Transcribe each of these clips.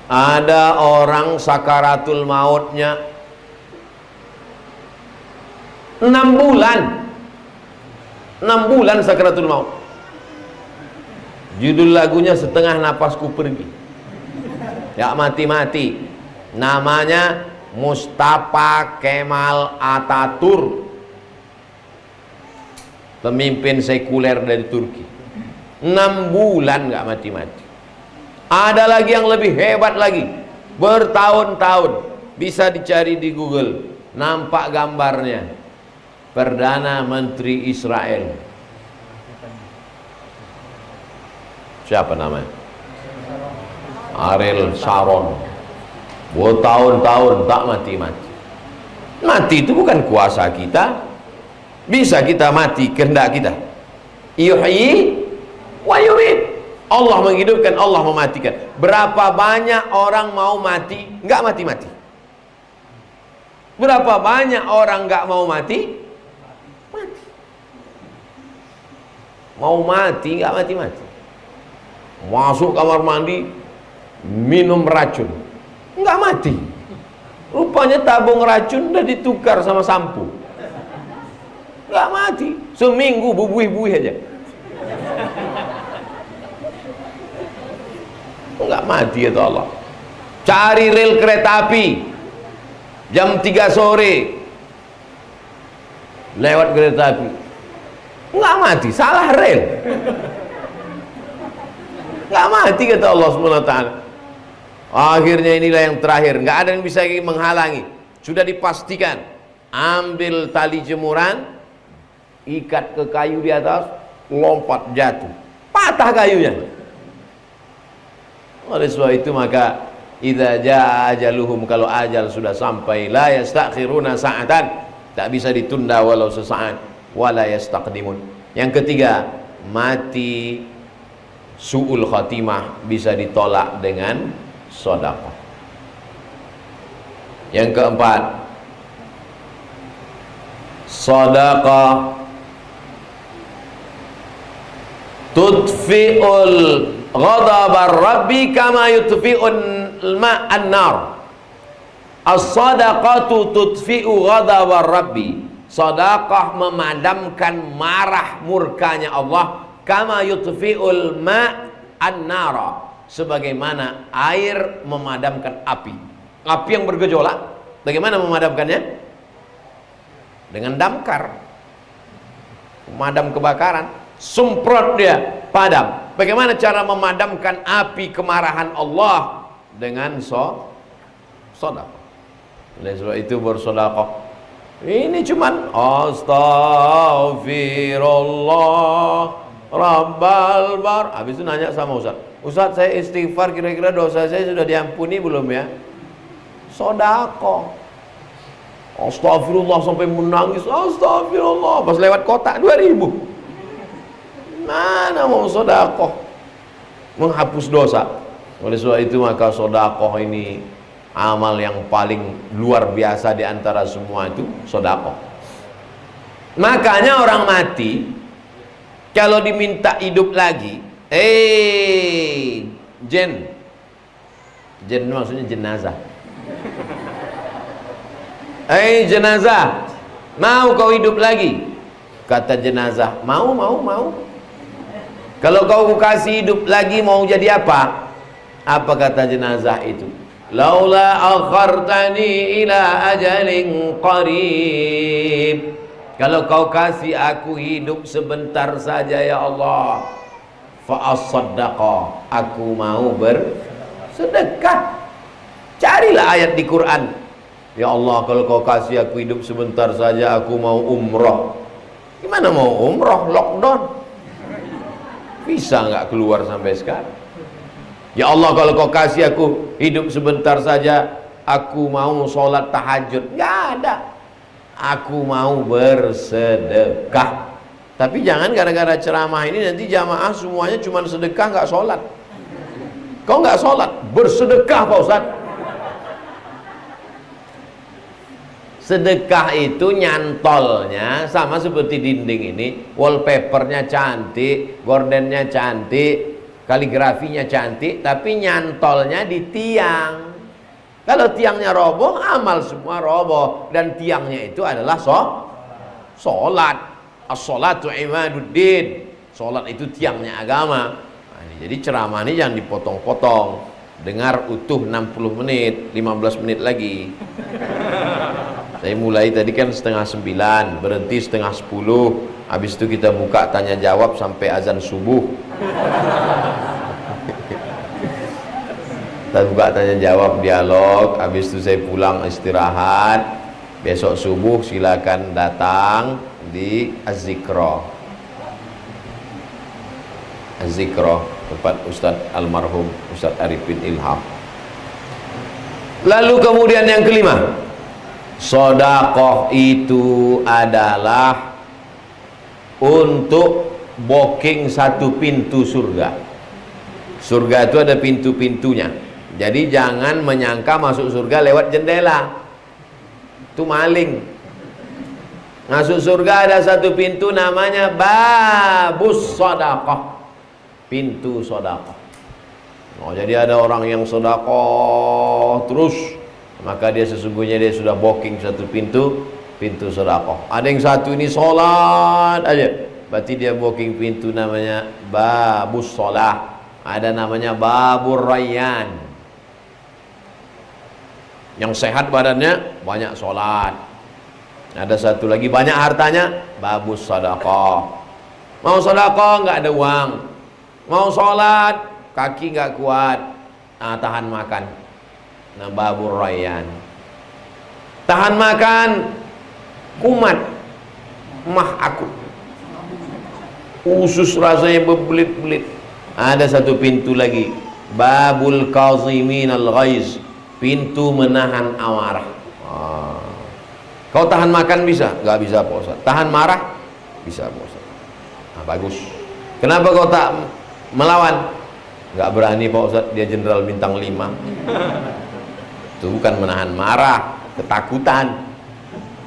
Ada orang sakaratul mautnya 6 bulan. 6 bulan sakaratul maut. Judul lagunya Setengah Napasku Pergi. Ya mati-mati. Namanya Mustafa Kemal Atatürk, pemimpin sekuler dari Turki. 6 bulan nggak mati-mati. Ada lagi yang lebih hebat lagi, bertahun-tahun. Bisa dicari di Google, nampak gambarnya. Perdana Menteri Israel. Siapa namanya? Ariel Sharon. Bertahun-tahun tak mati-mati. Mati itu bukan kuasa kita. Bisa kita mati kehendak kita. Yuhyi wa yumiit. Allah menghidupkan, Allah mematikan. Berapa banyak orang mau mati nggak mati-mati? Berapa banyak orang nggak mau mati? Mati. Mau mati nggak mati-mati. Masuk kamar mandi, minum racun, nggak mati. Rupanya tabung racun udah ditukar sama sampo. Nggak mati. Seminggu bubuih-buih aja. Nggak mati ya Allah. Cari rel kereta api jam 3 sore, lewat kereta api, nggak mati, salah rel. Nggak mati kata Allah SWT. Akhirnya inilah yang terakhir, nggak ada yang bisa menghalangi. Sudah dipastikan, ambil tali jemuran, ikat ke kayu di atas, lompat jatuh, patah kayunya. Oleh sebab itu maka idza jaa ajaluhum, kalau ajal sudah sampai, la yastakhiruna sa'atan, tak bisa ditunda walau sesaat, wala yastaqdimun. Yang ketiga, mati su'ul khatimah bisa ditolak dengan sedekah. Yang keempat, sedekah tudfi'ul ghadabar rabbi kama yutfi'un ma'an nar. As-sadaqatu tudfi'u ghadabar rabbi. Sedekah memadamkan marah murkanya Allah, kama yutfi'ul ma'an nar, sebagaimana air memadamkan api. Api yang bergejolak, bagaimana memadamkannya? Dengan damkar. Memadam kebakaran, semprot dia, padam. Bagaimana cara memadamkan api kemarahan Allah? Dengan sedekah. Oleh sebab itu bersedekah. Ini cuman astaghfirullah rabbal bar. Habis itu nanya sama Ustaz, Ustaz saya istighfar, kira-kira dosa saya sudah diampuni belum ya? Sedekah. Astagfirullah sampai menangis, astagfirullah, pas lewat kotak 2000. Mana mau sedekah menghapus dosa? Oleh sebab itu maka sedekah ini amal yang paling luar biasa di antara semua itu sedekah. Makanya orang mati kalau diminta hidup lagi, jen maksudnya jenazah. Jenazah, mau kau hidup lagi? Kata jenazah, mau. Kalau kau kasih hidup lagi mau jadi apa? Apa kata jenazah itu? Laula akhartani ila ajalin qarib. Kalau kau kasih aku hidup sebentar saja ya Allah, fa as-saddaqa, aku mau bersedekah. Carilah ayat di Quran. Ya Allah, kalau kau kasih aku hidup sebentar saja, aku mau umrah. Gimana mau umrah? Lockdown. Bisa nggak keluar sampai sekarang? Ya Allah, kalau kau kasih aku hidup sebentar saja, aku mau sholat tahajud. Nggak ada. Aku mau bersedekah. Tapi jangan gara-gara ceramah ini nanti jamaah semuanya cuma sedekah nggak sholat. Kau nggak sholat, bersedekah Pak Ustaz. Sedekah itu nyantolnya sama seperti dinding ini, wallpapernya cantik, gordennya cantik, kaligrafinya cantik, tapi nyantolnya di tiang. Kalau tiangnya roboh, amal semua roboh. Dan tiangnya itu adalah sholat. As-sholatu imaduddin. Sholat itu tiangnya agama. Nah, jadi ceramah ini jangan dipotong-potong. Dengar utuh 60 menit, 15 menit lagi. Saya mulai tadi kan 8:30, berhenti 8:30. Habis itu kita buka tanya jawab sampai azan subuh. Kita buka tanya jawab, dialog. Habis itu saya pulang istirahat. Besok subuh silakan datang di Az-Zikra. Az-Zikra, tempat Ustadz almarhum Ustadz Arifin Ilham. Lalu kemudian yang kelima, sedekah itu adalah untuk booking satu pintu surga. Surga itu ada pintu-pintunya. Jadi jangan menyangka masuk surga lewat jendela. Itu maling. Masuk surga ada satu pintu namanya babus sedekah. Pintu sedekah. Oh, jadi ada orang yang sedekah terus, maka dia sesungguhnya dia sudah booking satu pintu sedekah. Ada yang satu ini sholat aja, berarti dia booking pintu namanya babus sholat. Ada namanya babur rayyan. Yang sehat badannya banyak sholat. Ada satu lagi banyak hartanya, babus sedekah. Mau sedekah nggak ada uang, mau sholat kaki nggak kuat, tahan makan. Nah, babur rayyan. Tahan makan, kumat, mah aku, usus rasanya berbelit-belit. Ada satu pintu lagi, babul kazimin al-ghaiz, pintu menahan amarah. Kau tahan makan bisa? Gak bisa Pak Ustaz. Tahan marah? Bisa Pak Ustaz. Nah, bagus. Kenapa kau tak melawan? Gak berani Pak Ustaz, dia jenderal bintang 5. Itu bukan menahan marah, ketakutan.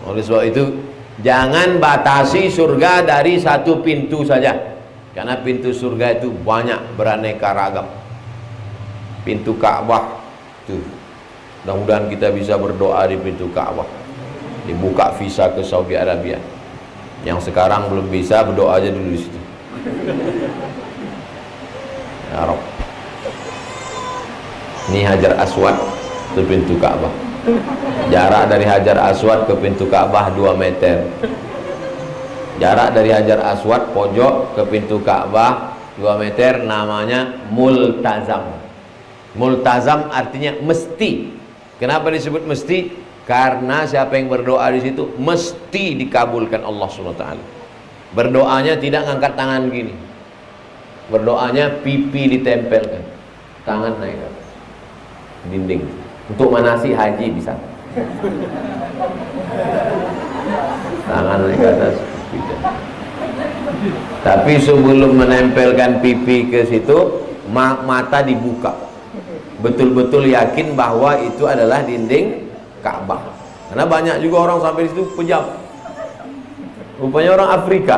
Oleh sebab itu jangan batasi surga dari satu pintu saja, karena pintu surga itu banyak, beraneka ragam. Pintu Ka'bah tuh, mudah-mudahan kita bisa berdoa di pintu Ka'bah, dibuka visa ke Saudi Arabia. Yang sekarang belum bisa, berdoa aja dulu di situ. Ya Rabb. Ini Hajar Aswad, itu pintu Ka'bah. Jarak dari Hajar Aswad ke pintu Ka'bah 2 meter. Jarak dari Hajar Aswad pojok ke pintu Ka'bah 2 meter, namanya multazam. Multazam artinya mesti. Kenapa disebut mesti? Karena siapa yang berdoa di situ mesti dikabulkan Allah SWT. Berdoanya tidak ngangkat tangan gini. Berdoanya pipi ditempelkan, tangan naik ke dinding. Untuk manasi haji bisa. Tangan naik ke atas, pipi. Tapi sebelum menempelkan pipi ke situ, mata dibuka. Betul-betul yakin bahwa itu adalah dinding Ka'bah. Karena banyak juga orang sampai di situ pejam. Rupanya orang Afrika.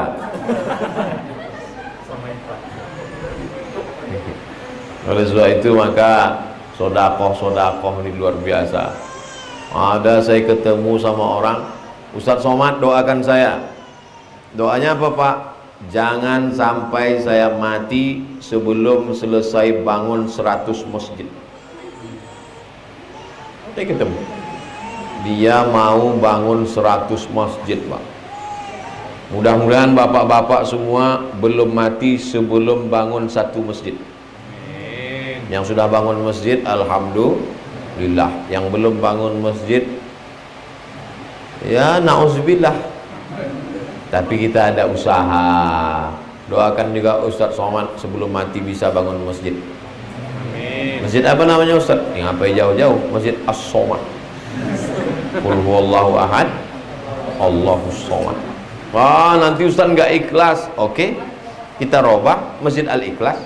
Oleh sebab itu maka sodakoh ini luar biasa. Ada saya ketemu sama orang, Ustadz Somad doakan saya. Doanya apa Pak? Jangan sampai saya mati sebelum selesai bangun 100 masjid. Saya ketemu, dia mau bangun 100 masjid Pak. Mudah-mudahan bapak-bapak semua belum mati sebelum bangun 1 masjid. Yang sudah bangun masjid, alhamdulillah. Yang belum bangun masjid, ya na'udzubillah. Tapi kita ada usaha. Doakan juga Ustadz Somad sebelum mati bisa bangun masjid. Masjid apa namanya Ustadz? Ngapain jauh-jauh? Masjid As-Somad. Qul huwallahu ahad, Allahus somad. Wah, nanti Ustadz nggak ikhlas. Oke, kita robah Masjid Al-Ikhlas.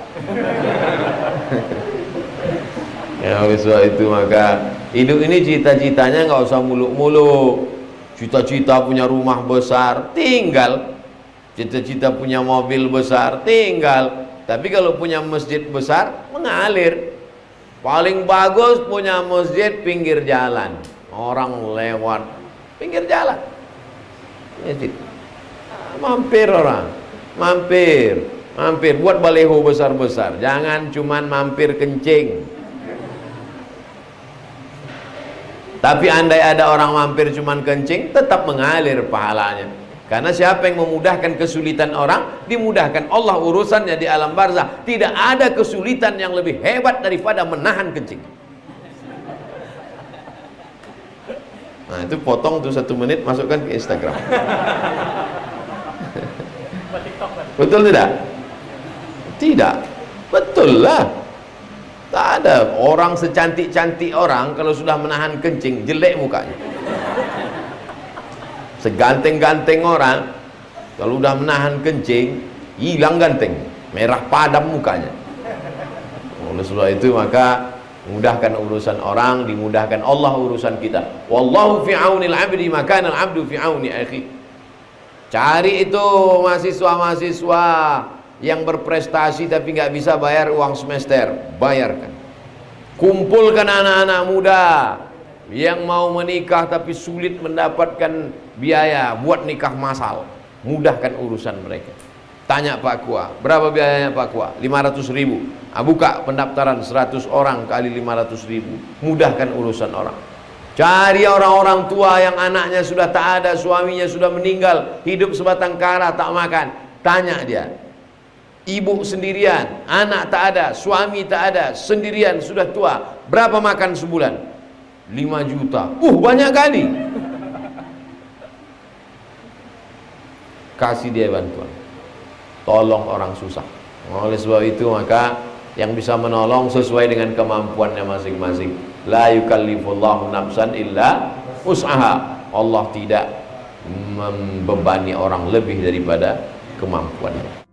Ya, oleh sebab itu maka hidup ini cita-citanya nggak usah muluk-muluk. Cita-cita punya rumah besar, tinggal. Cita-cita punya mobil besar, tinggal. Tapi kalau punya masjid besar, mengalir. Paling bagus punya masjid pinggir jalan. Orang lewat pinggir jalan. Masjid. Mampir orang. Mampir. Buat baleho besar-besar. Jangan cuman mampir kencing. Tapi andai ada orang mampir cuman kencing, tetap mengalir pahalanya. Karena siapa yang memudahkan kesulitan orang, dimudahkan Allah urusannya di alam barzah. Tidak ada kesulitan yang lebih hebat daripada menahan kencing. Nah itu potong tuh 1 menit, masukkan ke Instagram. Betul tidak? Tidak. Betul lah. Tak ada orang secantik-cantik orang kalau sudah menahan kencing jelek mukanya. Seganteng-ganteng orang kalau sudah menahan kencing hilang ganteng, merah padam mukanya. Oleh sebab itu maka mudahkan urusan orang, dimudahkan Allah urusan kita. Wallahu fi aunil 'abdi ma kana al-'abdu fi auni akhi. Cari itu mahasiswa-mahasiswa yang berprestasi tapi nggak bisa bayar uang semester, bayarkan. Kumpulkan anak-anak muda yang mau menikah tapi sulit mendapatkan biaya buat nikah massal, mudahkan urusan mereka. Tanya Pak Kua, berapa biayanya Pak Kua? 500.000. Buka pendaftaran 100 orang kali 500.000, mudahkan urusan orang. Cari orang-orang tua yang anaknya sudah tak ada, suaminya sudah meninggal, hidup sebatang kara tak makan. Tanya dia, ibu sendirian, anak tak ada, suami tak ada, sendirian, sudah tua, berapa makan sebulan? 5 juta. Banyak kali. Kasih dia bantuan, tolong orang susah. Oleh sebab itu maka yang bisa menolong sesuai dengan kemampuannya masing-masing. La yukallifullahu nafsan illa wus'aha. Allah tidak membebani orang lebih daripada kemampuannya.